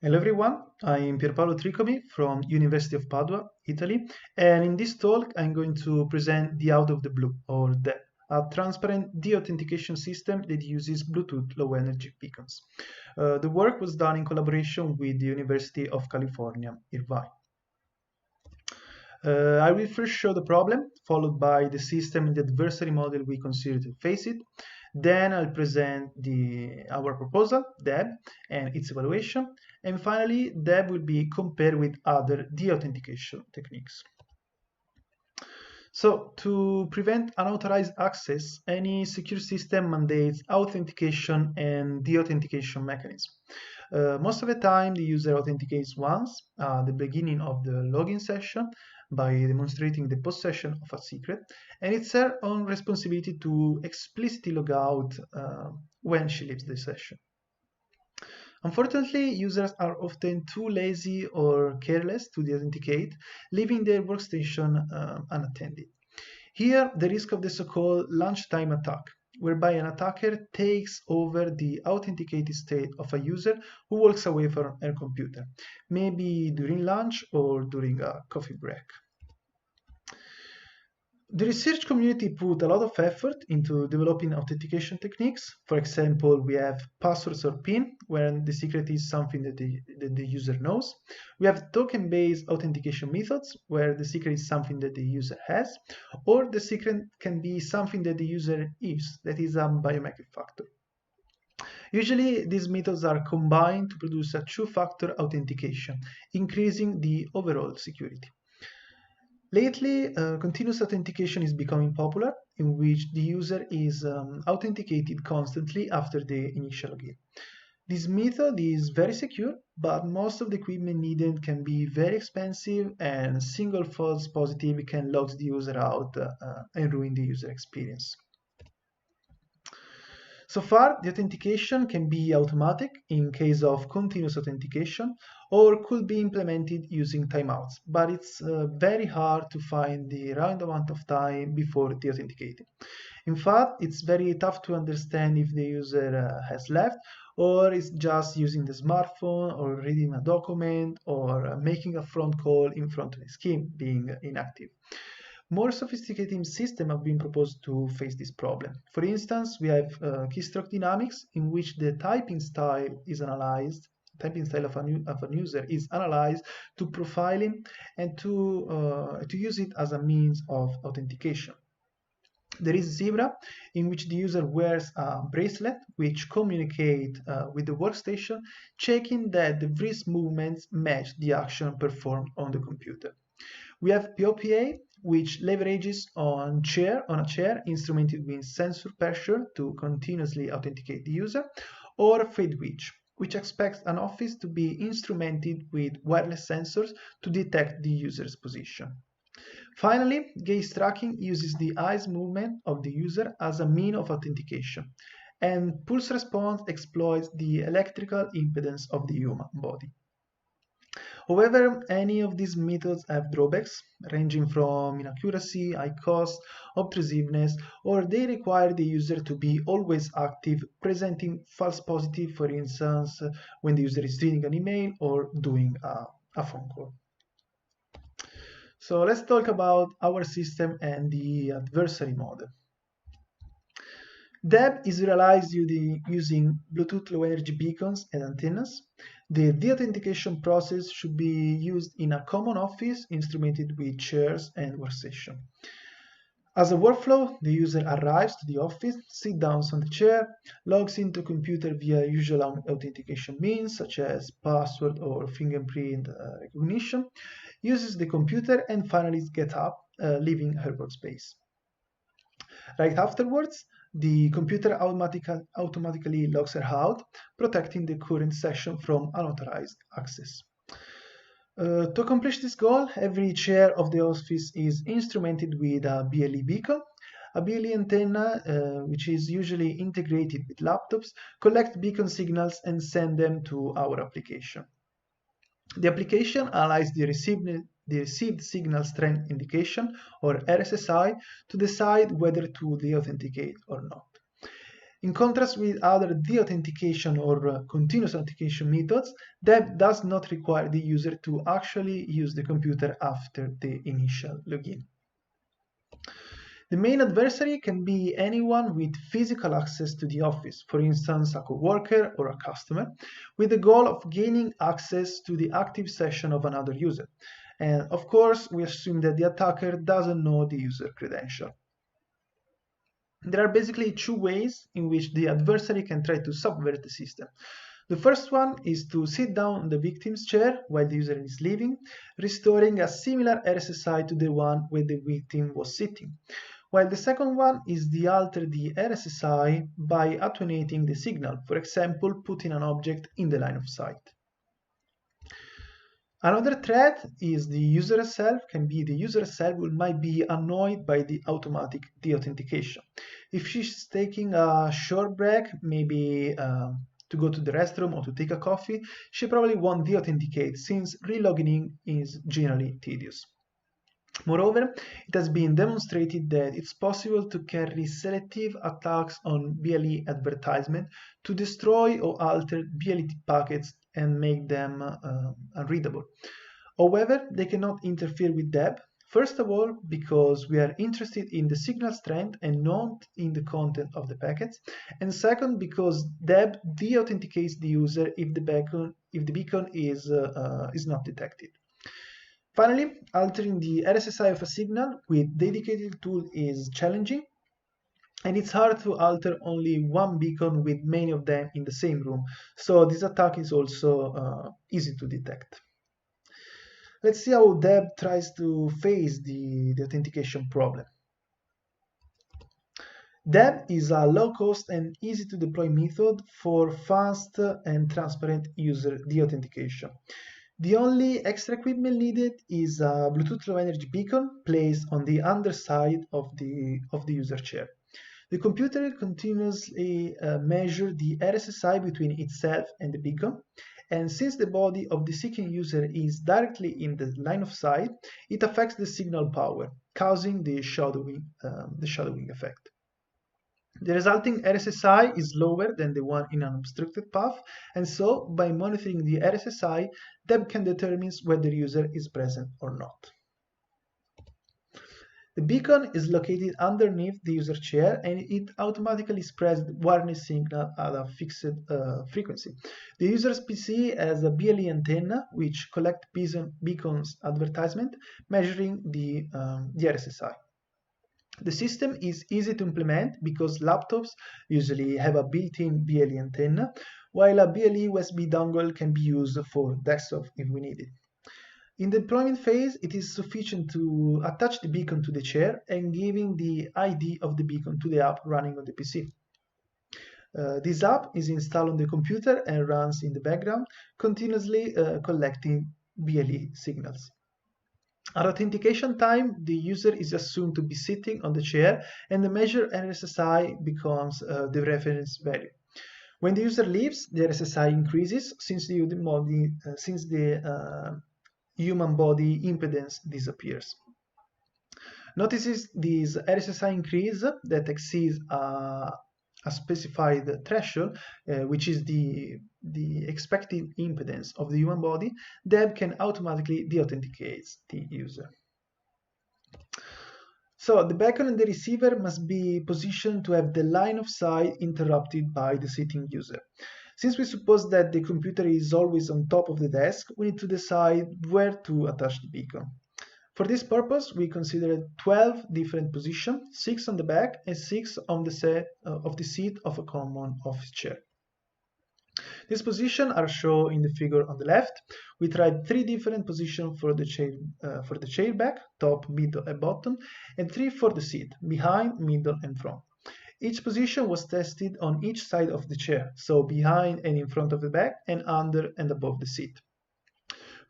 Hello everyone, I'm Paolo Tricomi from University of Padua, Italy, and in this talk I'm going to present De-auth of the blue, or DE, a transparent de-authentication system that uses Bluetooth low energy beacons. The work was done in collaboration with the University of California, Irvine. I will first show the problem, followed by the system and the adversary model we consider to face it. Then I'll present our proposal, DEB, and its evaluation. And finally, DEB will be compared with other de-authentication techniques. So, to prevent unauthorized access, any secure system mandates authentication and de-authentication mechanism. Most of the time, the user authenticates once at the beginning of the login session by demonstrating the possession of a secret, and it's her own responsibility to explicitly log out when she leaves the session. Unfortunately, users are often too lazy or careless to de-authenticate, leaving their workstation unattended. Here, the risk of the so-called lunchtime attack, whereby an attacker takes over the authenticated state of a user who walks away from her computer, maybe during lunch or during a coffee break. The research community put a lot of effort into developing authentication techniques. For example, we have passwords or PIN, where the secret is something that the user knows. We have token-based authentication methods, where the secret is something that the user has, or the secret can be something that the user is, that is a biometric factor. Usually, these methods are combined to produce a two-factor authentication, increasing the overall security. Lately, continuous authentication is becoming popular, in which the user is authenticated constantly after the initial login. This method is very secure, but most of the equipment needed can be very expensive, and single false positive can lock the user out and ruin the user experience. So far, the authentication can be automatic in case of continuous authentication, or could be implemented using timeouts, but it's very hard to find the right amount of time before de-authenticating. In fact, it's very tough to understand if the user has left, or is just using the smartphone, or reading a document, or making a front call in front of the screen, being inactive. More sophisticated systems have been proposed to face this problem. For instance, we have keystroke dynamics, in which the typing style is analyzed, typing style of an user is analyzed to profile him and to use it as a means of authentication. There is Zebra, in which the user wears a bracelet which communicate with the workstation, checking that the wrist movements match the action performed on the computer. We have POPA, which leverages on a chair instrumented with sensor pressure to continuously authenticate the user, or FadeWitch, which expects an office to be instrumented with wireless sensors to detect the user's position. Finally, gaze tracking uses the eyes movement of the user as a means of authentication, and pulse response exploits the electrical impedance of the human body. However, any of these methods have drawbacks, ranging from inaccuracy, high cost, obtrusiveness, or they require the user to be always active, presenting false positive, for instance, when the user is reading an email or doing a phone call. So let's talk about our system and the adversary model. DEB is realized using Bluetooth low energy beacons and antennas. The de-authentication process should be used in a common office instrumented with chairs and workstation. As a workflow, the user arrives to the office, sits down on the chair, logs into a computer via usual authentication means such as password or fingerprint recognition, uses the computer, and finally gets up, leaving her workspace. Right afterwards, the computer automatically logs her out, protecting the current session from unauthorized access. To accomplish this goal, every chair of the office is instrumented with a BLE beacon. A BLE antenna, which is usually integrated with laptops, collects beacon signals and send them to our application. The application analyzes the received signal strength indication, or RSSI, to decide whether to de-authenticate or not. In contrast with other de-authentication or continuous authentication methods, DEB does not require the user to actually use the computer after the initial login. The main adversary can be anyone with physical access to the office, for instance, a coworker or a customer, with the goal of gaining access to the active session of another user. And of course, we assume that the attacker doesn't know the user credential. There are basically two ways in which the adversary can try to subvert the system. The first one is to sit down on the victim's chair while the user is leaving, restoring a similar RSSI to the one where the victim was sitting. While the second one is to alter the RSSI by attenuating the signal, for example, putting an object in the line of sight. Another threat is the user itself, can be the user itself who might be annoyed by the automatic de-authentication. If she's taking a short break, maybe to go to the restroom or to take a coffee, she probably won't de-authenticate since relogging in is generally tedious. Moreover, it has been demonstrated that it's possible to carry selective attacks on BLE advertisement to destroy or alter BLE packets and make them unreadable. However, they cannot interfere with DEB, first of all because we are interested in the signal strength and not in the content of the packets, and second because DEB de-authenticates the user if the beacon is not detected. Finally, altering the RSSI of a signal with dedicated tool is challenging, and it's hard to alter only one beacon with many of them in the same room, so this attack is also easy to detect. Let's see how DEB tries to face the authentication problem. DEB is a low-cost and easy-to-deploy method for fast and transparent user de-authentication. The only extra equipment needed is a Bluetooth Low Energy beacon placed on the underside of the user chair. The computer continuously measures the RSSI between itself and the beacon, and since the body of the seeking user is directly in the line of sight, it affects the signal power, causing the shadowing effect. The resulting RSSI is lower than the one in an obstructed path, and so by monitoring the RSSI, DEB can determine whether the user is present or not. The beacon is located underneath the user chair and it automatically spreads the warning signal at a fixed frequency. The user's PC has a BLE antenna which collects beacon's advertisement, measuring the RSSI. The system is easy to implement because laptops usually have a built-in BLE antenna, while a BLE USB dongle can be used for desktop if we need it. In the deployment phase, it is sufficient to attach the beacon to the chair and giving the ID of the beacon to the app running on the PC. This app is installed on the computer and runs in the background, continuously collecting BLE signals. At authentication time, the user is assumed to be sitting on the chair and the measured RSSI becomes the reference value. When the user leaves, the RSSI increases since the human body impedance disappears. Notice this RSSI increase that exceeds a specified threshold, which is the expected impedance of the human body. DEB can automatically de-authenticate the user. So the beacon and the receiver must be positioned to have the line of sight interrupted by the sitting user. Since we suppose that the computer is always on top of the desk, we need to decide where to attach the beacon. For this purpose, we considered 12 different positions, 6 on the back and 6 on the seat of a common office chair. These positions are shown in the figure on the left. We tried 3 different positions for the chair back, top, middle, and bottom, and 3 for the seat, behind, middle, and front. Each position was tested on each side of the chair, so behind and in front of the back, and under and above the seat.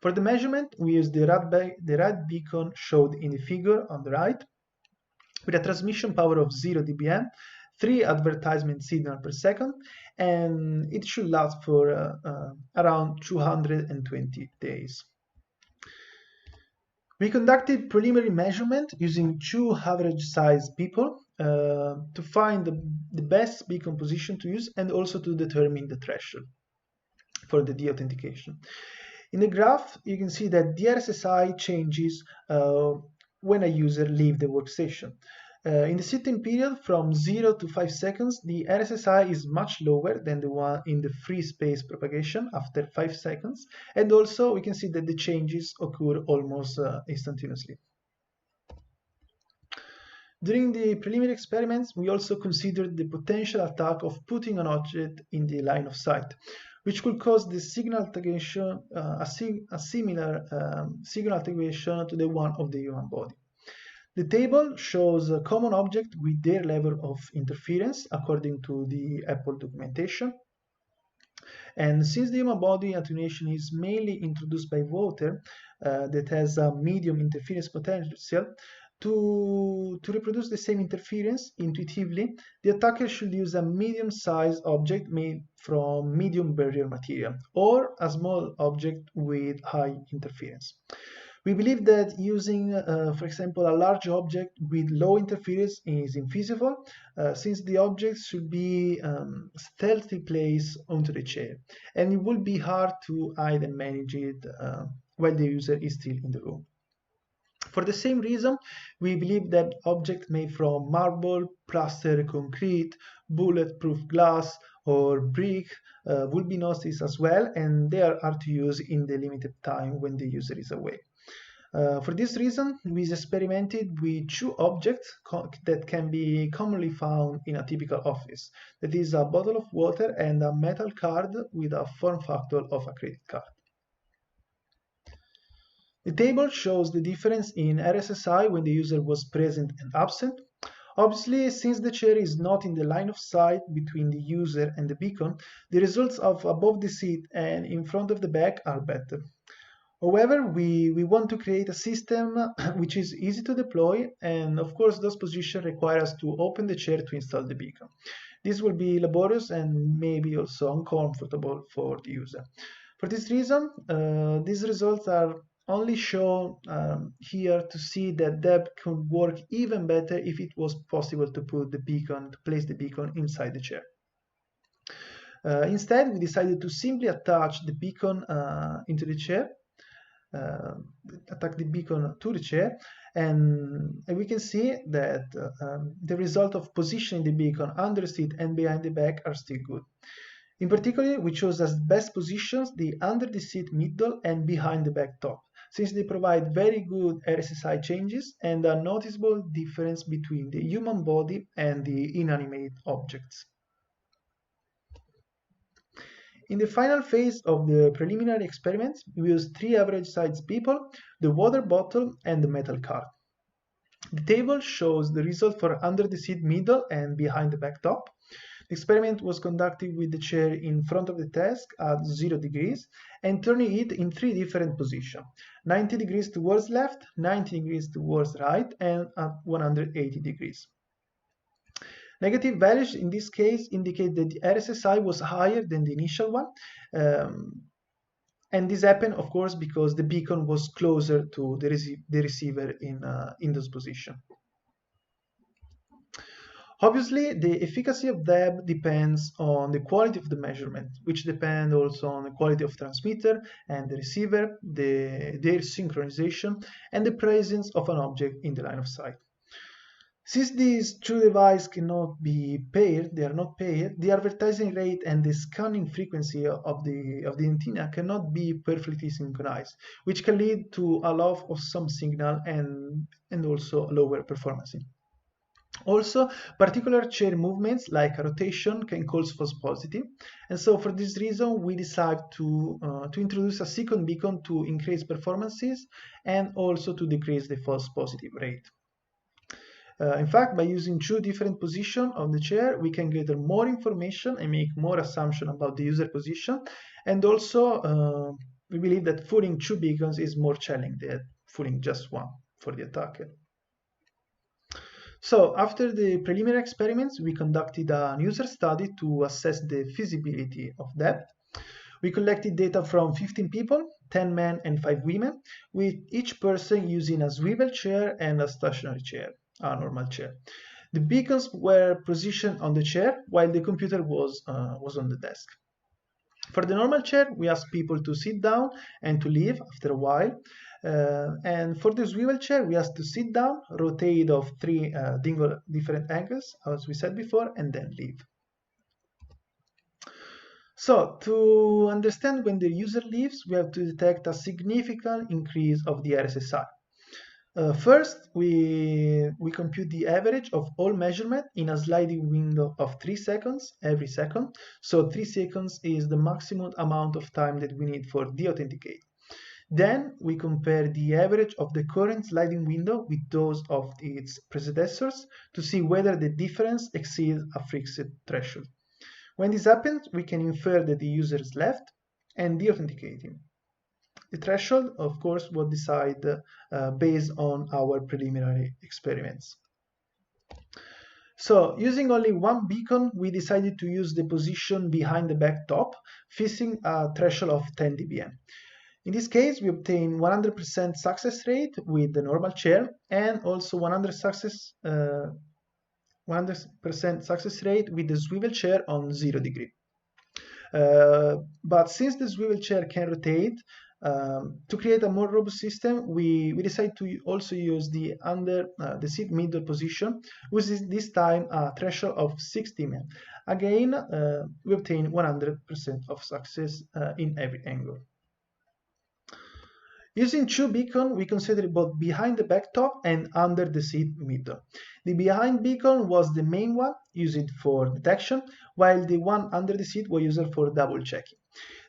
For the measurement, we used the red beacon showed in the figure on the right, with a transmission power of 0 dBm, 3 advertisement signals per second, and it should last for around 220 days. We conducted preliminary measurement using 2 average-sized people, to find the best beacon position to use and also to determine the threshold for the de-authentication. In the graph, you can see that the RSSI changes when a user leaves the workstation. In the sit-in period from 0 to 5 seconds, the RSSI is much lower than the one in the free space propagation after 5 seconds, and also we can see that the changes occur almost instantaneously. During the preliminary experiments, we also considered the potential attack of putting an object in the line of sight, which could cause the signal activation, a similar signal activation to the one of the human body. The table shows a common object with their level of interference according to the Apple documentation. And since the human body attenuation is mainly introduced by water that has a medium interference potential, to reproduce the same interference intuitively, the attacker should use a medium-sized object made from medium barrier material or a small object with high interference. We believe that using, for example, a large object with low interference is infeasible, since the object should be stealthily placed onto the chair, and it will be hard to hide and manage it while the user is still in the room. For the same reason, we believe that objects made from marble, plaster, concrete, bulletproof glass, or brick will be noticed as well, and they are hard to use in the limited time when the user is away. For this reason, we experimented with two objects that can be commonly found in a typical office. That is a bottle of water and a metal card with a form factor of a credit card. The table shows the difference in RSSI when the user was present and absent. Obviously, since the chair is not in the line of sight between the user and the beacon, the results of above the seat and in front of the back are better. However, we want to create a system which is easy to deploy, and of course those positions require us to open the chair to install the beacon. This will be laborious and maybe also uncomfortable for the user. For this reason, these results are only shown here to see that DEB could work even better if it was possible to put the beacon, to place the beacon inside the chair. Instead, we decided to simply attach the beacon into the chair, attack the beacon to the chair, and we can see that the result of positioning the beacon under the seat and behind the back are still good. In particular, we chose as best positions the under the seat middle and behind the back top, since they provide very good RSSI changes and a noticeable difference between the human body and the inanimate objects. In the final phase of the preliminary experiments, we used 3 average-sized people, the water bottle, and the metal card. The table shows the result for under the seat middle and behind the back top. The experiment was conducted with the chair in front of the desk at 0 degrees and turning it in 3 different positions: 90 degrees towards left, 90 degrees towards right, and at 180 degrees. Negative values in this case indicate that the RSSI was higher than the initial one, and this happened, of course, because the beacon was closer to the receiver in this position. Obviously, the efficacy of DEB depends on the quality of the measurement, which depend also on the quality of transmitter and the receiver, their synchronization, and the presence of an object in the line of sight. Since these two devices cannot be paired, they are not paired, the advertising rate and the scanning frequency of the antenna cannot be perfectly synchronized, which can lead to a loss of some signal and also lower performance. Also, particular chair movements like a rotation can cause false positive, and so for this reason we decided to introduce a second beacon to increase performances and also to decrease the false positive rate. In fact, by using 2 different positions of the chair, we can gather more information and make more assumptions about the user position, and also we believe that fooling 2 beacons is more challenging than fooling just one for the attacker. So, after the preliminary experiments, we conducted a user study to assess the feasibility of DEB. We collected data from 15 people, 10 men and 5 women, with each person using a swivel chair and a stationary chair, a normal chair. The beacons were positioned on the chair while the computer was on the desk. For the normal chair, we ask people to sit down and to leave after a while. And for the swivel chair, we ask to sit down, rotate of 3 different angles, as we said before, and then leave. So, to understand when the user leaves, we have to detect a significant increase of the RSSI. First, we compute the average of all measurement in a sliding window of 3 seconds every second. So 3 seconds is the maximum amount of time that we need for de-authenticate. Then we compare the average of the current sliding window with those of its predecessors to see whether the difference exceeds a fixed threshold. When this happens, we can infer that the user is left and de-authenticate him. The threshold, of course, was decided based on our preliminary experiments. So, using only one beacon, we decided to use the position behind the backstop, fixing a threshold of 10 dBm. In this case, we obtain 100% success rate with the normal chair and also 100% success rate with the swivel chair on 0 degree. But since the swivel chair can rotate, to create a more robust system, we decided to also use the under the seat middle position, which is this time a threshold of 60 mm. Again, we obtain 100% of success in every angle. Using 2 beacons, we considered both behind the backstop and under the seat middle. The behind beacon was the main one, used for detection, while the one under the seat was used for double checking.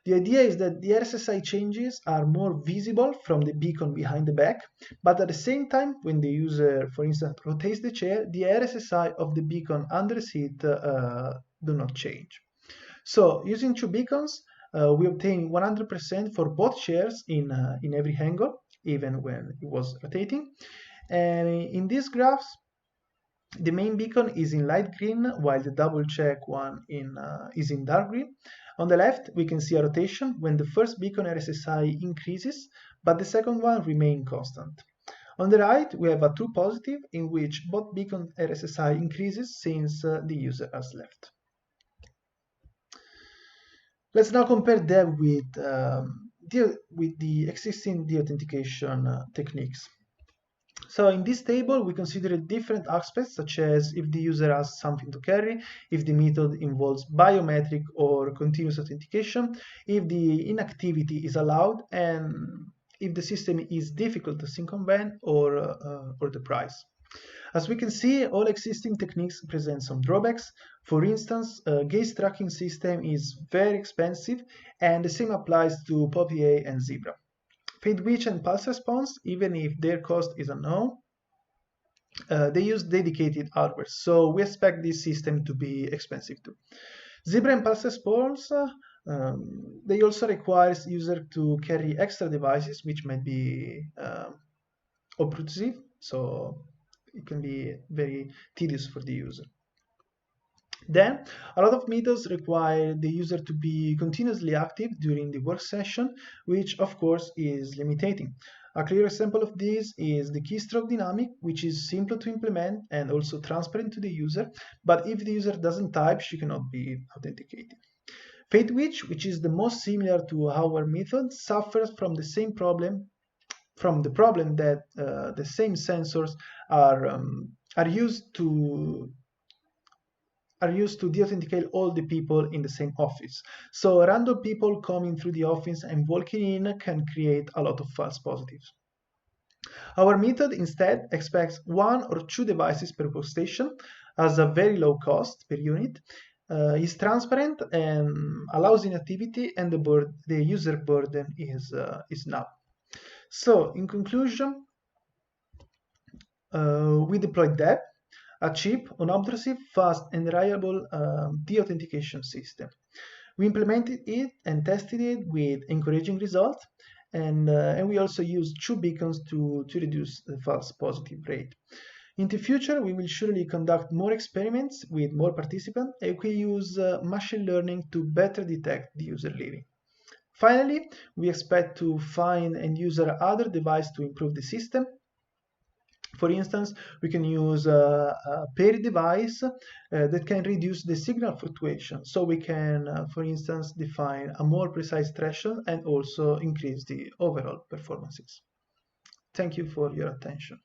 The idea is that the RSSI changes are more visible from the beacon behind the back, but at the same time, when the user, for instance, rotates the chair, the RSSI of the beacon under the seat do not change. So, using 2 beacons, we obtain 100% for both chairs in every angle, even when it was rotating. And in these graphs, the main beacon is in light green, while the double check one is in dark green. On the left, we can see a rotation when the first beacon RSSI increases, but the second one remains constant. On the right, we have a true positive in which both beacon RSSI increases since the user has left. Let's now compare them with the existing de-authentication techniques. So in this table, we consider different aspects, such as if the user has something to carry, if the method involves biometric or continuous authentication, if the inactivity is allowed, and if the system is difficult to circumvent or the price. As we can see, all existing techniques present some drawbacks. For instance, a gaze tracking system is very expensive, and the same applies to POP-A and Zebra. Fade-witch and pulse response, even if their cost is unknown, they use dedicated hardware, so we expect this system to be expensive too. Zebra and pulse response, they also require user to carry extra devices, which might be obtrusive, so it can be very tedious for the user. Then, a lot of methods require the user to be continuously active during the work session, which of course is limiting. A clear example of this is the keystroke dynamic, which is simple to implement and also transparent to the user, but if the user doesn't type, she cannot be authenticated. Fade-witch, which is the most similar to our method, suffers from the same problem, that the same sensors are used to de-authenticate all the people in the same office. So random people coming through the office and walking in can create a lot of false positives. Our method instead expects 1 or 2 devices per workstation, has a very low cost per unit, is transparent and allows inactivity, and the user burden is null. So in conclusion, we deployed DEP, a cheap, unobtrusive, fast, and reliable de-authentication system. We implemented it and tested it with encouraging results, and we also used 2 beacons to reduce the false positive rate. In the future, we will surely conduct more experiments with more participants, and we use machine learning to better detect the user leaving. Finally, we expect to find and use other devices to improve the system. For instance, we can use a paired device that can reduce the signal fluctuation. So we can, for instance, define a more precise threshold and also increase the overall performances. Thank you for your attention.